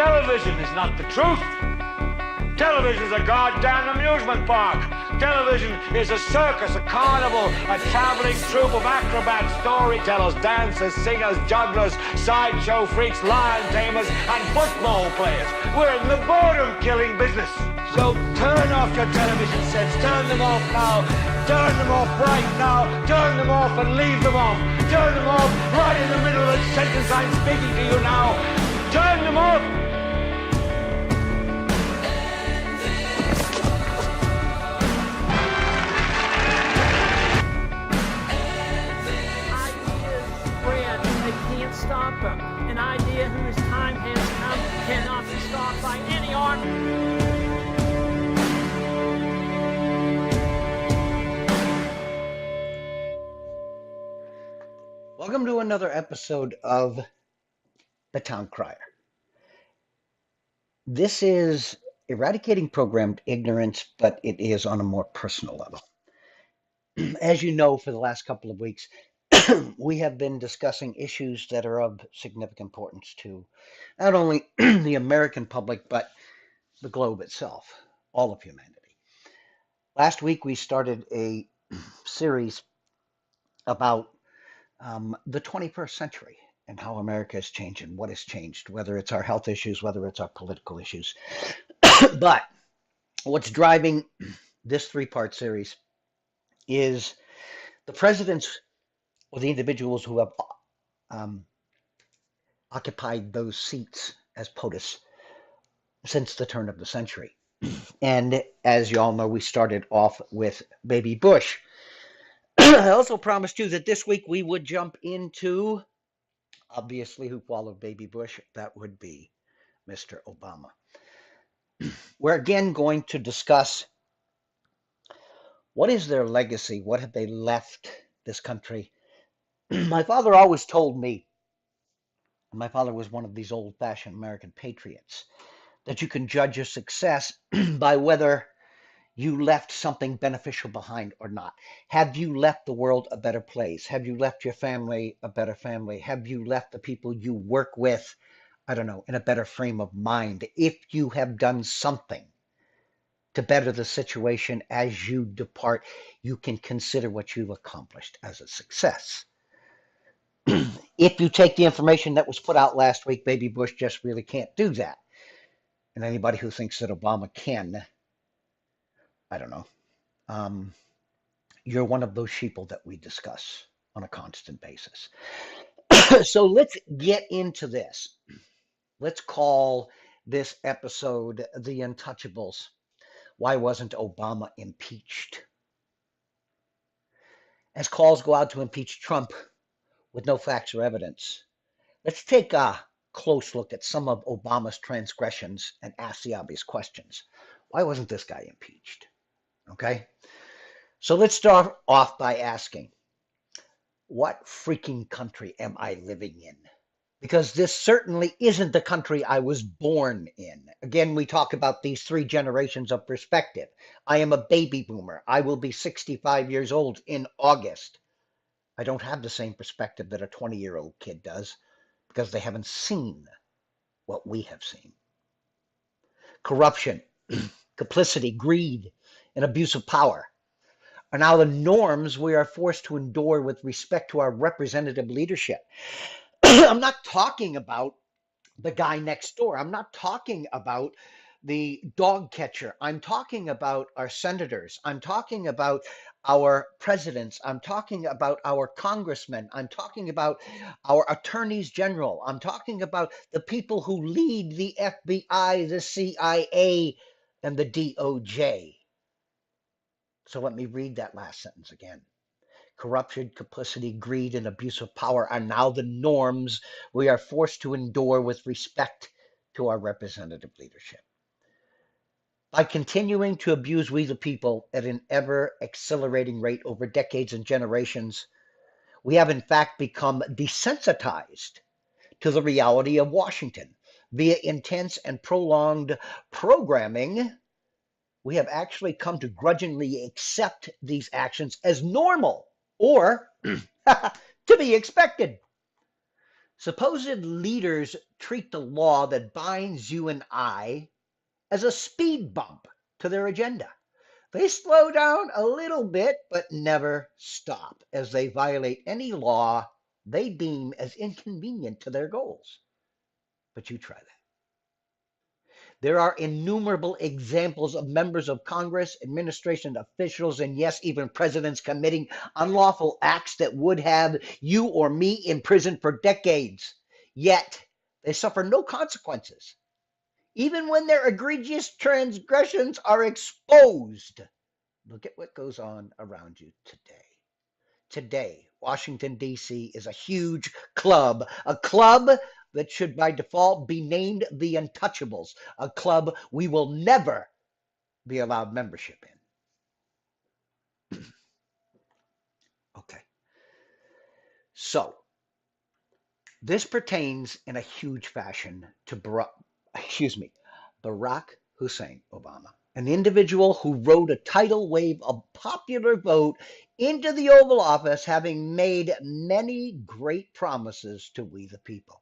Television is not the truth. Television is a goddamn amusement park. Television is a circus, a carnival, a traveling troupe of acrobats, storytellers, dancers, singers, jugglers, sideshow freaks, lion tamers, and football players. We're in the boredom-killing business. So turn off your television sets. Turn them off now. Turn them off right now. Turn them off and leave them off. Turn them off right in the middle of the sentence I'm speaking to you now. Turn them off. Stop them. An idea whose time has come cannot be stopped by any army. Welcome to another episode of The Town Crier. This is eradicating programmed ignorance, but it is on a more personal level. As you know, for the last couple of weeks, we have been discussing issues that are of significant importance to not only the American public, but the globe itself, all of humanity. Last week, we started a series about the 21st century and how America has changed and what has changed, whether it's our health issues, whether it's our political issues. But what's driving this three-part series is the president's or the individuals who have occupied those seats as POTUS since the turn of the century. And as you all know, we started off with Baby Bush. I also promised you that this week we would jump into, obviously, who followed Baby Bush. That would be Mr. Obama. We're again going to discuss what is their legacy, what have they left this country. My father always told me, and my father was one of these old-fashioned American patriots, that you can judge your success by whether you left something beneficial behind or not. Have you left the world a better place? Have you left your family a better family? Have you left the people you work with, I don't know, in a better frame of mind? If you have done something to better the situation as you depart, you can consider what you've accomplished as a success. If you take the information that was put out last week, Baby Bush just really can't do that. And anybody who thinks that Obama can, I don't know. You're one of those sheeple that we discuss on a constant basis. So let's get into this. Let's call this episode The Untouchables. Why wasn't Obama impeached? As calls go out to impeach Trump with no facts or evidence, let's take a close look at some of Obama's transgressions and ask the obvious questions. Why wasn't this guy impeached? Okay? So let's start off by asking, what freaking country am I living in? Because this certainly isn't the country I was born in. Again, we talk about these three generations of perspective. I am a baby boomer. I will be 65 years old in August. I don't have the same perspective that a 20-year-old kid does because they haven't seen what we have seen. Corruption, complicity, greed, and abuse of power are now the norms we are forced to endure with respect to our representative leadership. I'm not talking about the guy next door. I'm not talking about the dog catcher. I'm talking about our senators. I'm talking about our presidents. I'm talking about our congressmen. I'm talking about our attorneys general. I'm talking about the people who lead the FBI, the CIA, and the DOJ. So let me read that last sentence again. Corruption, complicity, greed, and abuse of power are now the norms we are forced to endure with respect to our representative leadership. By continuing to abuse we the people at an ever-accelerating rate over decades and generations, we have in fact become desensitized to the reality of Washington. Via intense and prolonged programming, we have actually come to grudgingly accept these actions as normal or to be expected. Supposed leaders treat the law that binds you and I as a speed bump to their agenda. They slow down a little bit, but never stop as they violate any law they deem as inconvenient to their goals. But you try that. There are innumerable examples of members of Congress, administration officials, and yes, even presidents committing unlawful acts that would have you or me in prison for decades. Yet, they suffer no consequences, even when their egregious transgressions are exposed. Look at what goes on around you today. Today, Washington, D.C. is a huge club, a club that should by default be named the Untouchables, a club we will never be allowed membership in. Okay. So, this pertains in a huge fashion to Barack Hussein Obama, an individual who rode a tidal wave of popular vote into the Oval Office, having made many great promises to we the people.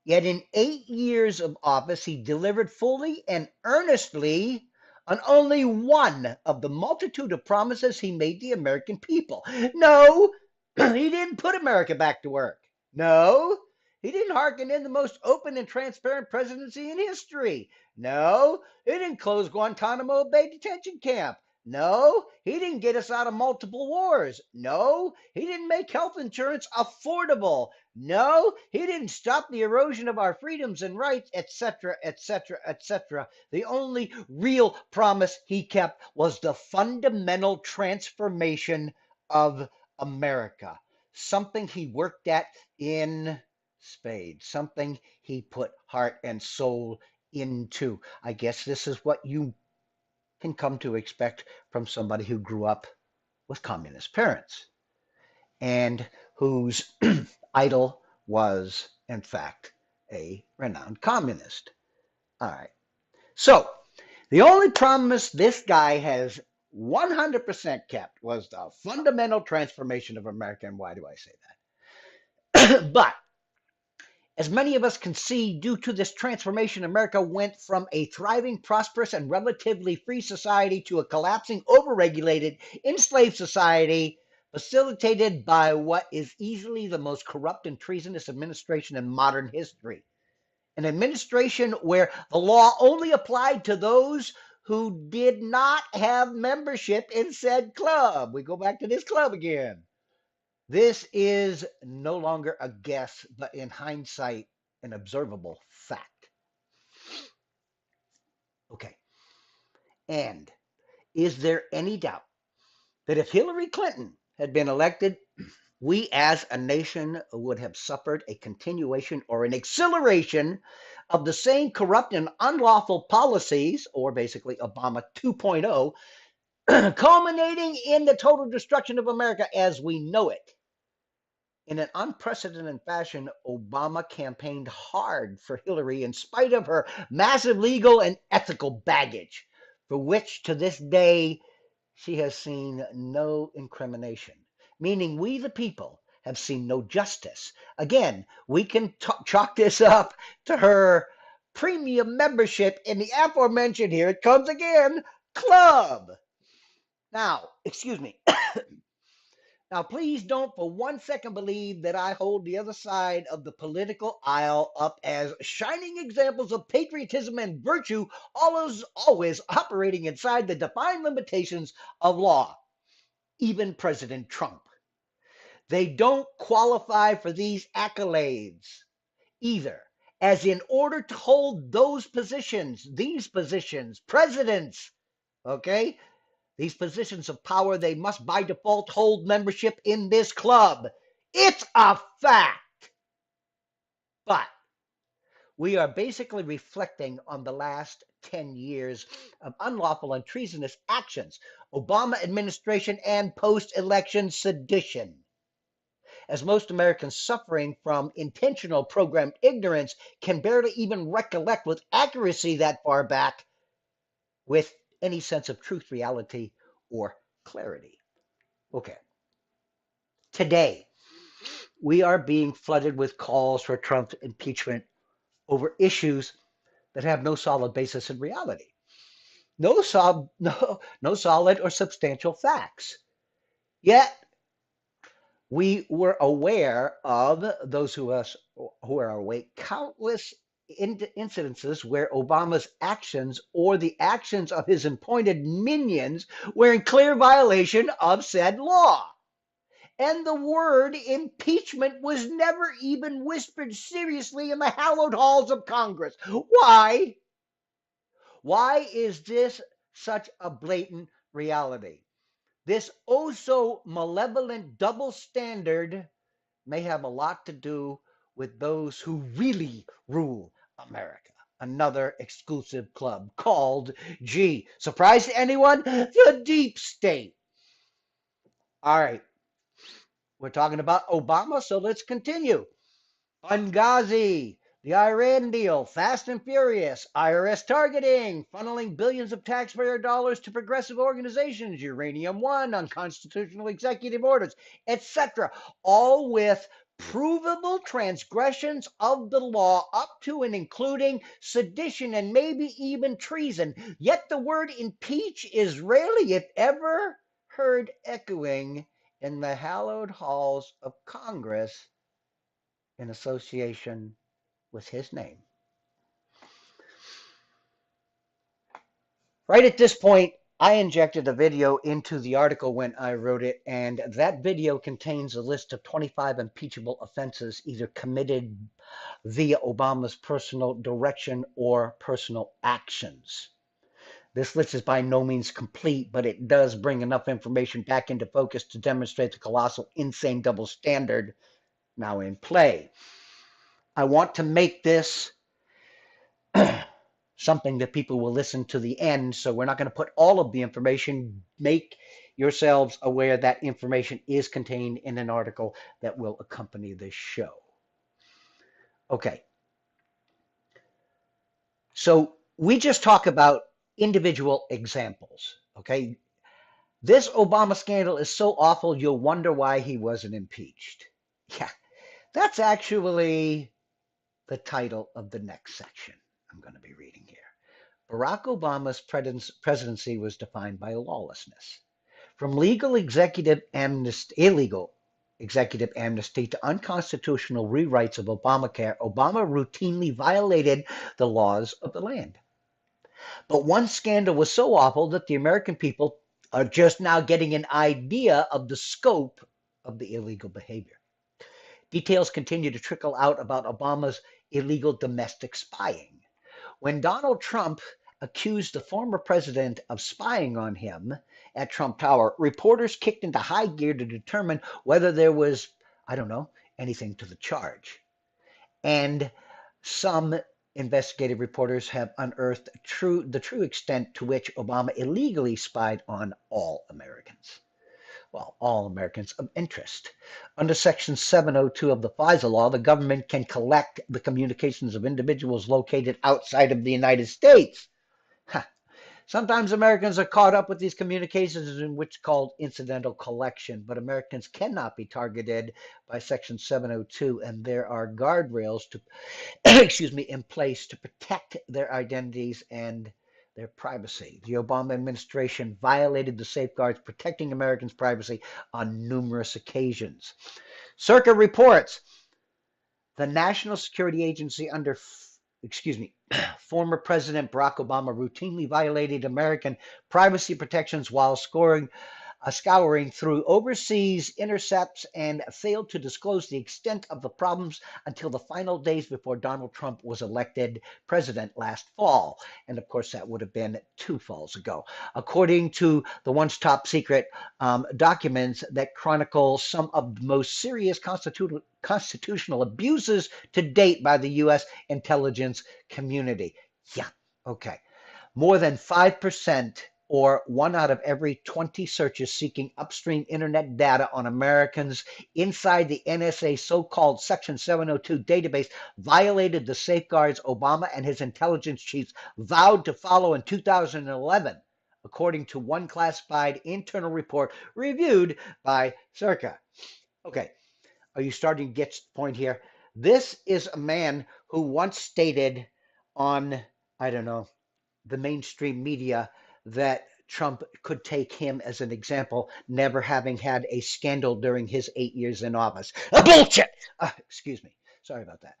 Yet in 8 years of office, he delivered fully and earnestly on only one of the multitude of promises he made the American people. No, he didn't put America back to work. No, he didn't hearken in the most open and transparent presidency in history. No, he didn't close Guantanamo Bay detention camp. No, he didn't get us out of multiple wars. No, he didn't make health insurance affordable. No, he didn't stop the erosion of our freedoms and rights, etc., etc., etc. The only real promise he kept was the fundamental transformation of America, something he worked at in spades, something he put heart and soul into. I guess this is what you can come to expect from somebody who grew up with communist parents and whose idol was, in fact, a renowned communist. All right. So, the only promise this guy has 100% kept was the fundamental transformation of America. And why do I say that? But as many of us can see, due to this transformation, America went from a thriving, prosperous, and relatively free society to a collapsing, overregulated, enslaved society, facilitated by what is easily the most corrupt and treasonous administration in modern history. An administration where the law only applied to those who did not have membership in said club. We go back to this club again. This is no longer a guess, but in hindsight, an observable fact. Okay. And is there any doubt that if Hillary Clinton had been elected, we as a nation would have suffered a continuation or an acceleration of the same corrupt and unlawful policies, or basically Obama 2.0, culminating in the total destruction of America as we know it? In an unprecedented fashion, Obama campaigned hard for Hillary in spite of her massive legal and ethical baggage, for which to this day she has seen no incrimination, meaning we the people have seen no justice. Again, we can chalk this up to her premium membership in the aforementioned, here it comes again, club. Now, excuse me. Now, please don't for 1 second believe that I hold the other side of the political aisle up as shining examples of patriotism and virtue, always operating inside the defined limitations of law. Even President Trump. They don't qualify for these accolades either, as in order to hold those positions, these positions, presidents, okay? These positions of power, they must by default hold membership in this club. It's a fact. But we are basically reflecting on the last 10 years of unlawful and treasonous actions, Obama administration, and post-election sedition. As most Americans suffering from intentional programmed ignorance can barely even recollect with accuracy that far back with any sense of truth, reality, or clarity. Okay. Today, we are being flooded with calls for Trump's impeachment over issues that have no solid basis in reality. No solid or substantial facts. Yet we were aware of, those who are awake, countless incidences where Obama's actions or the actions of his appointed minions were in clear violation of said law. And the word impeachment was never even whispered seriously in the hallowed halls of Congress. Why? Why is this such a blatant reality? This oh so malevolent double standard may have a lot to do with those who really rule America. Another exclusive club called G. Surprise to anyone? The deep state. All right. We're talking about Obama, so let's continue. Benghazi, the Iran deal, Fast and Furious, IRS targeting, funneling billions of taxpayer dollars to progressive organizations, Uranium One, unconstitutional executive orders, etc., all with provable transgressions of the law up to and including sedition and maybe even treason. Yet the word impeach is rarely, if ever, heard echoing in the hallowed halls of Congress in association with his name. Right at this point, I injected a video into the article when I wrote it, and that video contains a list of 25 impeachable offenses either committed via Obama's personal direction or personal actions. This list is by no means complete, but it does bring enough information back into focus to demonstrate the colossal, insane double standard now in play. I want to make this something that people will listen to the end, so we're not going to put all of the information. Make yourselves aware that information is contained in an article that will accompany this show. Okay. So we just talk about individual examples, okay? This Obama scandal is so awful, you'll wonder why he wasn't impeached. Yeah, that's actually the title of the next section I'm going to be reading here. Barack Obama's presidency was defined by lawlessness. From illegal executive amnesty to unconstitutional rewrites of Obamacare, Obama routinely violated the laws of the land. But one scandal was so awful that the American people are just now getting an idea of the scope of the illegal behavior. Details continue to trickle out about Obama's illegal domestic spying. When Donald Trump accused the former president of spying on him at Trump Tower, reporters kicked into high gear to determine whether there was, anything to the charge. And some investigative reporters have unearthed the true extent to which Obama illegally spied on all Americans. Well, all Americans of interest. Under Section 702 of the FISA law, the government can collect the communications of individuals located outside of the United States. Sometimes Americans are caught up with these communications in what's called incidental collection, but Americans cannot be targeted by Section 702, and there are guardrails in place to protect their identities and their privacy. The Obama administration violated the safeguards protecting Americans' privacy on numerous occasions. Circa reports the National Security Agency under former President Barack Obama routinely violated American privacy protections while scouring through overseas intercepts and failed to disclose the extent of the problems until the final days before Donald Trump was elected president last fall. And of course, that would have been 2 falls ago. According to the once top secret documents that chronicle some of the most serious constitutional abuses to date by the U.S. intelligence community. Yeah, okay. More than 5%, or 1 out of every 20 searches seeking upstream internet data on Americans inside the NSA so-called Section 702 database, violated the safeguards Obama and his intelligence chiefs vowed to follow in 2011, according to one classified internal report reviewed by Circa. Okay, Are you starting to get the point here? This is a man who once stated on, I don't know, the mainstream media that Trump could take him as an example, never having had a scandal during his 8 years in office. Bullshit! Excuse me. Sorry about that.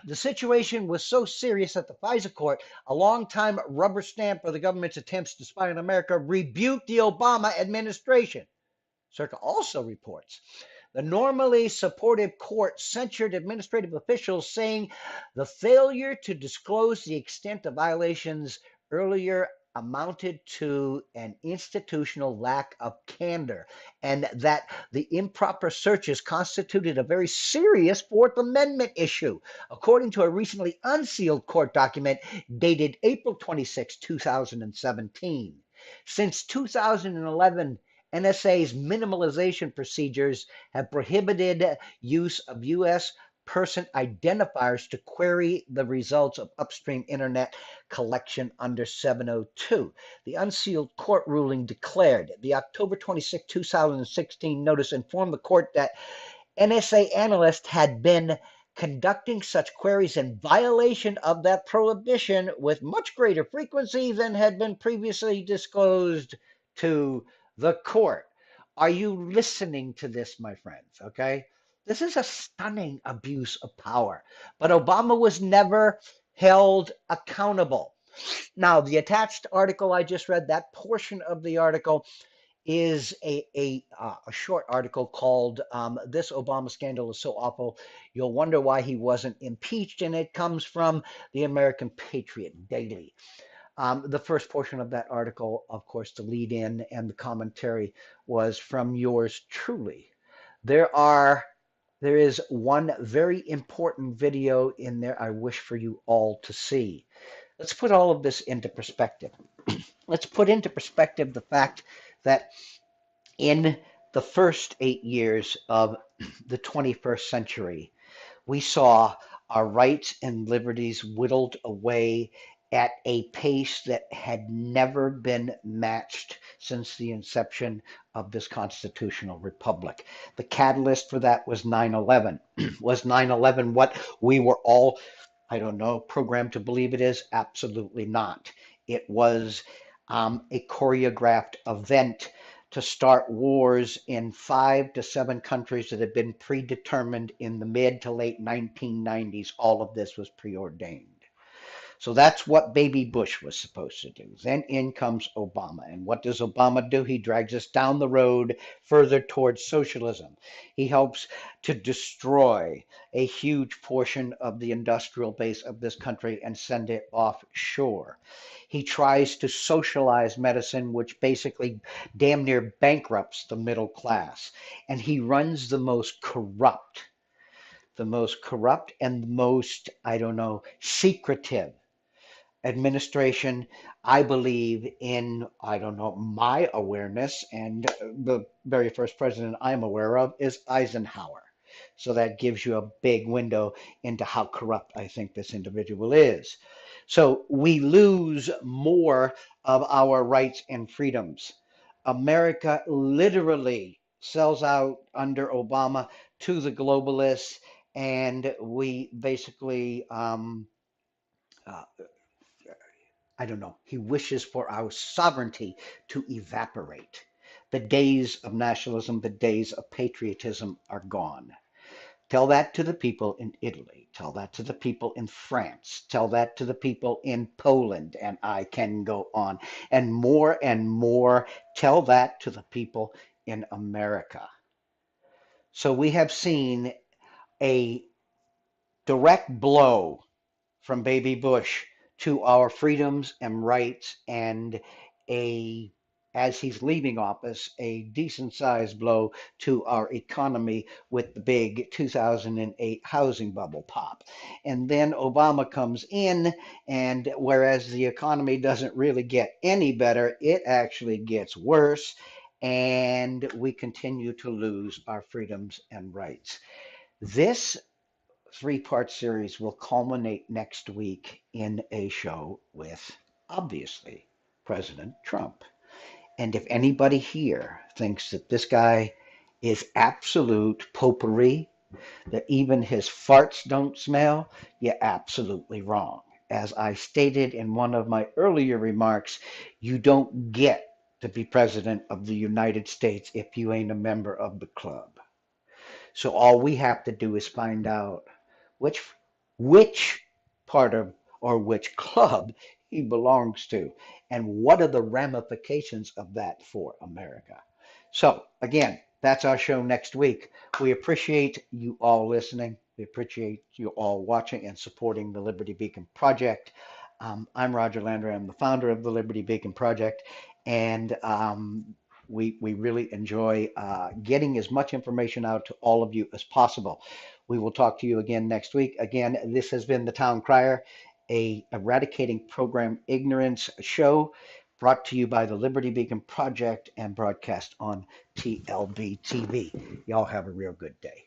The situation was so serious that the FISA court, a long-time rubber stamp for the government's attempts to spy on America, rebuked the Obama administration. Circa also reports the normally supportive court censured administrative officials, saying the failure to disclose the extent of violations earlier amounted to an institutional lack of candor, and that the improper searches constituted a very serious Fourth Amendment issue, according to a recently unsealed court document dated April 26, 2017. Since 2011, NSA's minimalization procedures have prohibited use of U.S. person identifiers to query the results of upstream internet collection under 702. The unsealed court ruling declared the October 26, 2016 notice informed the court that NSA analysts had been conducting such queries in violation of that prohibition with much greater frequency than had been previously disclosed to the court. Are you listening to this, my friends? Okay. This is a stunning abuse of power, but Obama was never held accountable. Now, the attached article I just read, that portion of the article is a short article called This Obama Scandal is So Awful, You'll Wonder Why He Wasn't Impeached, and it comes from the American Patriot Daily. The first portion of that article, of course, the lead in and the commentary was from yours truly. There is one very important video in there I wish for you all to see. Let's put all of this into perspective. Let's put into perspective the fact that in the first 8 years of the 21st century, we saw our rights and liberties whittled away at a pace that had never been matched since the inception of this constitutional republic. The catalyst for that was 9/11. Was 9/11 what we were all, I don't know, programmed to believe it is? Absolutely not. It was a choreographed event to start wars in 5 to 7 countries that had been predetermined in the mid to late 1990s. All of this was preordained. So that's what baby Bush was supposed to do. Then in comes Obama. And what does Obama do? He drags us down the road further towards socialism. He helps to destroy a huge portion of the industrial base of this country and send it offshore. He tries to socialize medicine, which basically damn near bankrupts the middle class. And he runs the most corrupt and the most, I don't know, secretive administration, I believe, in, I don't know, my awareness, and the very first president I'm aware of is Eisenhower. So that gives you a big window into how corrupt I think this individual is. So we lose more of our rights and freedoms. America literally sells out under Obama to the globalists, and we basically I don't know, he wishes for our sovereignty to evaporate. The days of nationalism, the days of patriotism are gone. Tell that to the people in Italy. Tell that to the people in France. Tell that to the people in Poland. And I can go on. And more. Tell that to the people in America. So we have seen a direct blow from baby Bush to our freedoms and rights, and as he's leaving office, a decent sized blow to our economy with the big 2008 housing bubble pop. And then Obama comes in, and whereas the economy doesn't really get any better, it actually gets worse, and we continue to lose our freedoms and rights. This 3-part series will culminate next week in a show with, obviously, President Trump. And if anybody here thinks that this guy is absolute potpourri, that even his farts don't smell, you're absolutely wrong. As I stated in one of my earlier remarks, you don't get to be president of the United States if you ain't a member of the club. So all we have to do is find out which which part of or which club he belongs to and what are the ramifications of that for America. So again, that's our show next week. We appreciate you all listening. We appreciate you all watching and supporting the Liberty Beacon Project. I'm Roger Landry. I'm the founder of the Liberty Beacon Project, and we really enjoy getting as much information out to all of you as possible. We will talk to you again next week. Again, this has been the Town Crier, a Eradicating Program Ignorance show brought to you by the Liberty Beacon Project and broadcast on TLBTV. Y'all have a real good day.